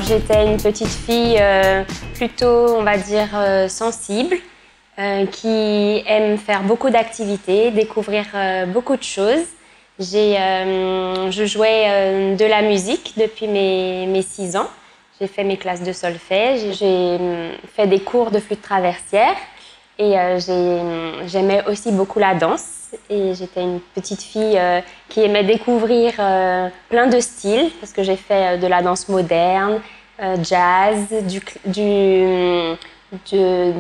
j'étais une petite fille plutôt, on va dire, sensible, qui aime faire beaucoup d'activités, découvrir beaucoup de choses. Je jouais de la musique depuis mes 6 ans. J'ai fait mes classes de solfège, j'ai fait des cours de flûte traversière et j'aimais aussi beaucoup la danse. Et j'étais une petite fille qui aimait découvrir plein de styles parce que j'ai fait de la danse moderne, jazz, de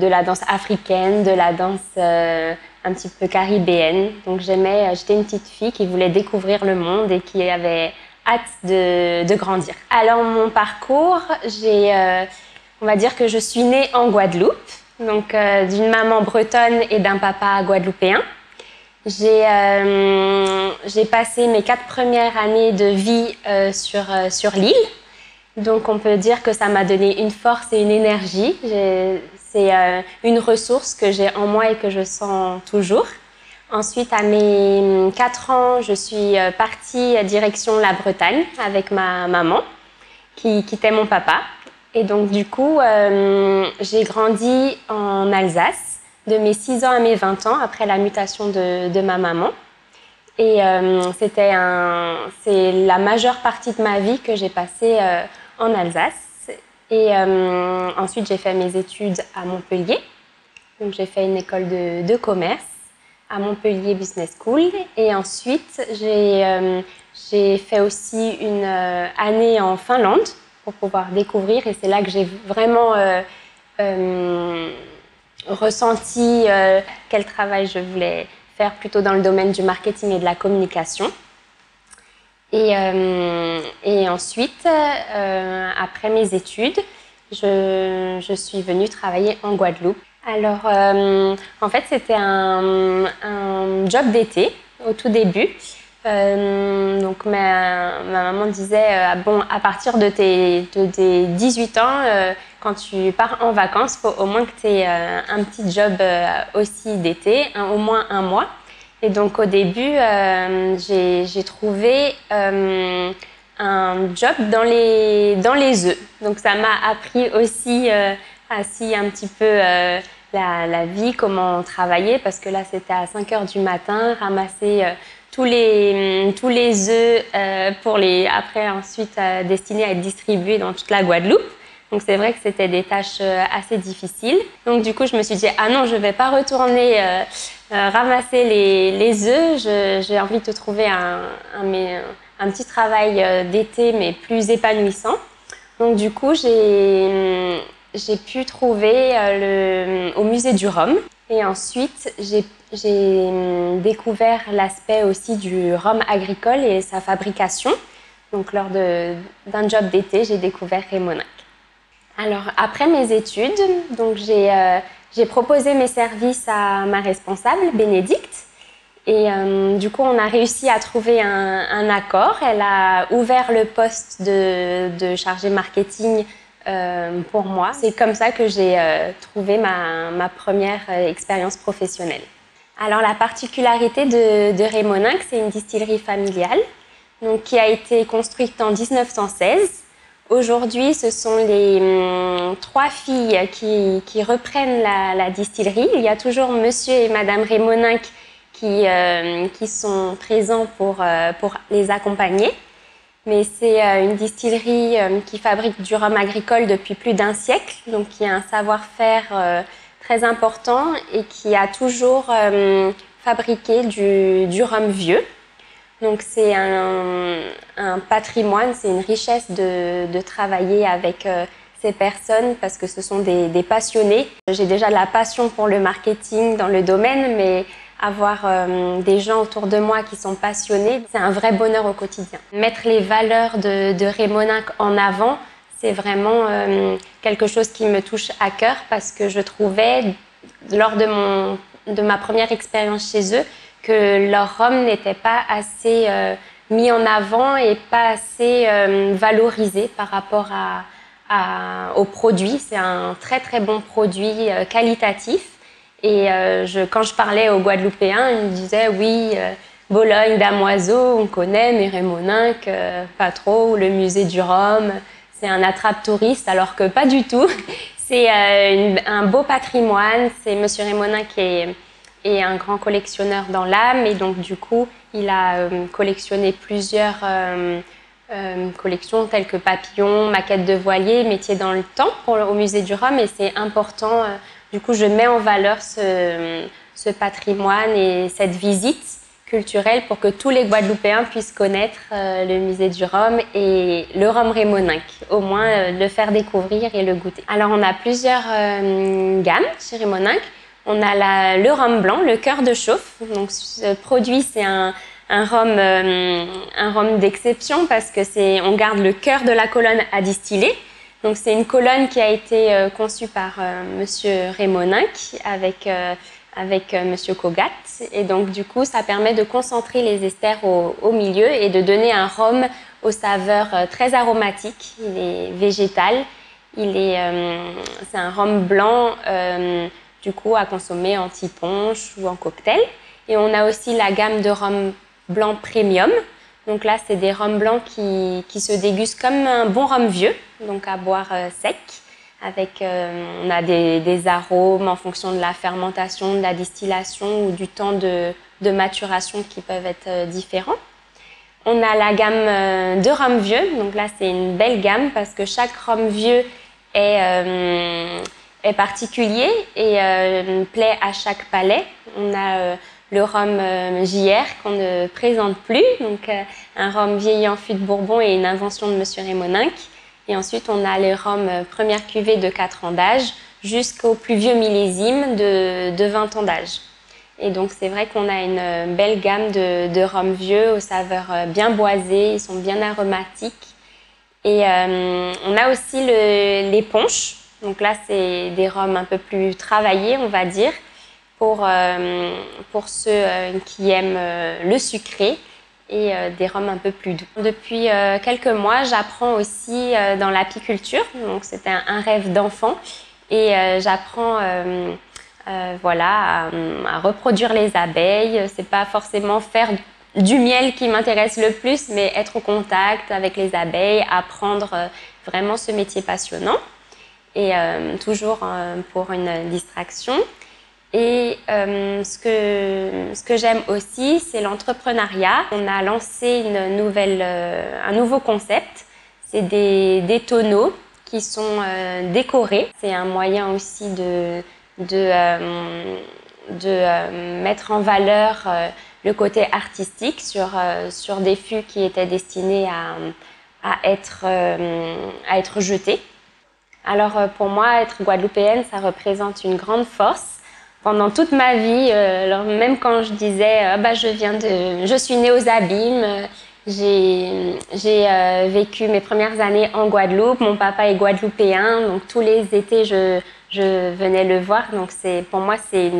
la danse africaine, de la danse un petit peu caribéenne. Donc j'étais une petite fille qui voulait découvrir le monde et qui avait hâte de grandir. Alors mon parcours, on va dire que je suis née en Guadeloupe, donc d'une maman bretonne et d'un papa guadeloupéen. J'ai passé mes 4 premières années de vie sur l'île. Donc on peut dire que ça m'a donné une force et une énergie. C'est une ressource que j'ai en moi et que je sens toujours. Ensuite, à mes 4 ans, je suis partie direction la Bretagne avec ma maman qui quittait mon papa. Et donc du coup, j'ai grandi en Alsace de mes 6 ans à mes 20 ans après la mutation de ma maman. Et c'est la majeure partie de ma vie que j'ai passée en Alsace. Et ensuite, j'ai fait mes études à Montpellier. Donc, j'ai fait une école de commerce à Montpellier Business School. Et ensuite, j'ai fait aussi une année en Finlande pour pouvoir découvrir. Et c'est là que j'ai vraiment ressenti quel travail je voulais faire plutôt dans le domaine du marketing et de la communication. Et ensuite, après mes études, je suis venue travailler en Guadeloupe. Alors, en fait, c'était un job d'été au tout début. Donc, ma maman disait bon, à partir de tes 18 ans, quand tu pars en vacances, il faut au moins que tu aies un petit job aussi d'été, au moins 1 mois. Et donc au début, j'ai trouvé un job dans les œufs. Donc ça m'a appris aussi un petit peu la vie, comment travailler, parce que là c'était à 5 h du matin, ramasser tous les œufs après ensuite destinés à être distribués dans toute la Guadeloupe. Donc c'est vrai que c'était des tâches assez difficiles. Donc du coup je me suis dit ah non, je vais pas retourner ramasser les œufs. J'ai envie de trouver un petit travail d'été mais plus épanouissant. Donc du coup j'ai pu trouver au musée du rhum. Et ensuite j'ai découvert l'aspect aussi du rhum agricole et sa fabrication. Donc lors d'un job d'été, j'ai découvert Remoninck. Alors, après mes études, donc j'ai proposé mes services à ma responsable, Bénédicte. Et du coup, on a réussi à trouver un accord. Elle a ouvert le poste de chargée marketing pour moi. C'est comme ça que j'ai trouvé ma première expérience professionnelle. Alors, la particularité de Remoninck, c'est une distillerie familiale donc, qui a été construite en 1916. Aujourd'hui, ce sont les 3 filles qui reprennent la distillerie. Il y a toujours monsieur et madame Remoninck qui sont présents pour les accompagner. Mais c'est une distillerie qui fabrique du rhum agricole depuis plus d'1 siècle, donc qui a un savoir-faire très important et qui a toujours fabriqué du rhum vieux. Donc c'est un patrimoine, c'est une richesse de travailler avec ces personnes parce que ce sont des passionnés. J'ai déjà de la passion pour le marketing dans le domaine, mais avoir des gens autour de moi qui sont passionnés, c'est un vrai bonheur au quotidien. Mettre les valeurs de Remoninck en avant, c'est vraiment quelque chose qui me touche à cœur parce que je trouvais, lors de ma première expérience chez eux, que leur rhum n'était pas assez mis en avant et pas assez valorisé par rapport au produit. C'est un très très bon produit qualitatif. Et quand je parlais aux Guadeloupéens, ils me disaient oui, Bologne, Damoiseau, on connaît, mais Remoninck, pas trop, le musée du rhum. c'est un attrape-touriste, alors que pas du tout. C'est un beau patrimoine. C'est Monsieur Rémonin qui est un grand collectionneur dans l'âme, et donc du coup, il a collectionné plusieurs collections telles que papillons, maquettes de voiliers, métiers dans le temps au musée du Rhum, et c'est important. Du coup, je mets en valeur ce patrimoine et cette visite culturelle pour que tous les Guadeloupéens puissent connaître le musée du Rhum et le rhum Rémoninck, au moins le faire découvrir et le goûter. Alors, on a plusieurs gammes chez Rémoninck. On a le rhum blanc, le cœur de chauffe. Donc, ce produit, c'est un rhum d'exception parce que on garde le cœur de la colonne à distiller. Donc, c'est une colonne qui a été conçue par Monsieur Rémoninck avec Monsieur Kogat. Et donc, du coup, ça permet de concentrer les esters au milieu et de donner un rhum aux saveurs très aromatiques. Il est végétal. C'est un rhum blanc, du coup, à consommer en anti-punch ou en cocktail. Et on a aussi la gamme de rhum blanc premium. Donc là, c'est des rhums blancs qui se dégustent comme un bon rhum vieux, donc à boire sec. On a des arômes en fonction de la fermentation, de la distillation ou du temps de maturation qui peuvent être différents. On a la gamme de rhum vieux. Donc là, c'est une belle gamme parce que chaque rhum vieux est particulier et plaît à chaque palais. On a le rhum JR qu'on ne présente plus, donc un rhum vieilli en fût de Bourbon et une invention de Monsieur Rémoninck. Et ensuite, on a les rhums première cuvée de 4 ans d'âge jusqu'au plus vieux millésime de 20 ans d'âge. Et donc, c'est vrai qu'on a une belle gamme de rhums vieux aux saveurs bien boisées, ils sont bien aromatiques. Et on a aussi les punchs. Donc là, c'est des rhums un peu plus travaillés, on va dire, pour ceux qui aiment le sucré et des rhums un peu plus doux. Depuis quelques mois, j'apprends aussi dans l'apiculture. Donc, c'était un rêve d'enfant. Et j'apprends à reproduire les abeilles. C'est pas forcément faire du miel qui m'intéresse le plus, mais être au contact avec les abeilles, apprendre vraiment ce métier passionnant. Et toujours pour une distraction. Et ce que j'aime aussi, c'est l'entrepreneuriat. On a lancé un nouveau concept. C'est des tonneaux qui sont décorés. C'est un moyen aussi de mettre en valeur le côté artistique sur des fûts qui étaient destinés à être jetés. Alors pour moi, être guadeloupéenne, ça représente une grande force. Pendant toute ma vie, même quand je disais je suis née aux Abîmes, j'ai vécu mes premières années en Guadeloupe, mon papa est guadeloupéen, donc tous les étés je venais le voir. Donc pour moi c'est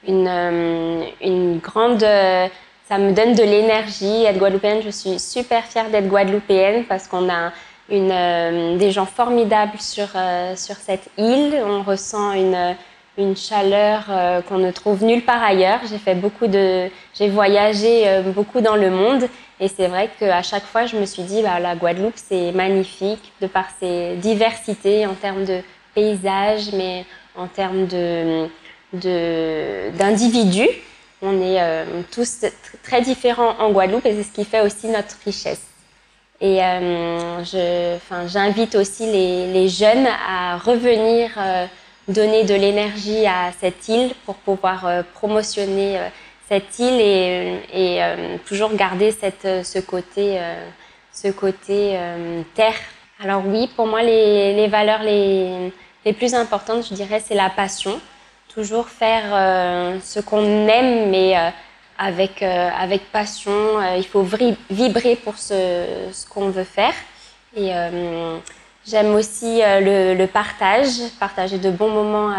une grande, ça me donne de l'énergie. Être guadeloupéenne, je suis super fière d'être guadeloupéenne parce qu'on a des gens formidables sur cette île. On ressent une chaleur qu'on ne trouve nulle part ailleurs. J'ai voyagé beaucoup dans le monde et c'est vrai qu'à chaque fois je me suis dit la Guadeloupe c'est magnifique de par ses diversités en termes de paysages, mais en termes d'individus. On est tous très différents en Guadeloupe et c'est ce qui fait aussi notre richesse. Et j'invite aussi les jeunes à revenir donner de l'énergie à cette île pour pouvoir promotionner cette île et toujours garder ce côté terre. Alors oui, pour moi, les valeurs les plus importantes, je dirais, c'est la passion. Toujours faire ce qu'on aime, mais avec passion. Il faut vibrer pour ce qu'on veut faire. Et j'aime aussi le partager de bons moments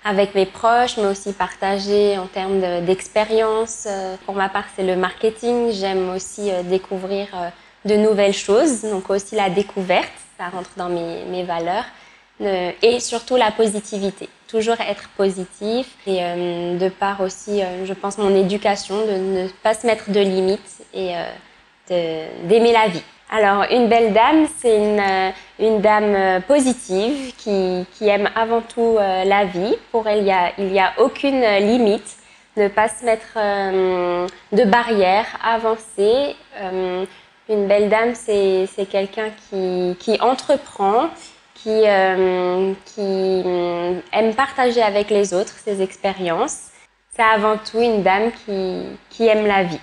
avec mes proches, mais aussi partager en termes d'expérience. Pour ma part, c'est le marketing. J'aime aussi découvrir de nouvelles choses, donc aussi la découverte, ça rentre dans mes valeurs. Et surtout la positivité, toujours être positif et de par aussi, je pense, mon éducation, de ne pas se mettre de limites et d'aimer la vie. Alors, une belle dame, c'est une dame positive qui aime avant tout la vie. Pour elle, il y a aucune limite, ne pas se mettre de barrières, avancer. Une belle dame, c'est quelqu'un qui entreprend, qui aime partager avec les autres ses expériences. C'est avant tout une dame qui aime la vie.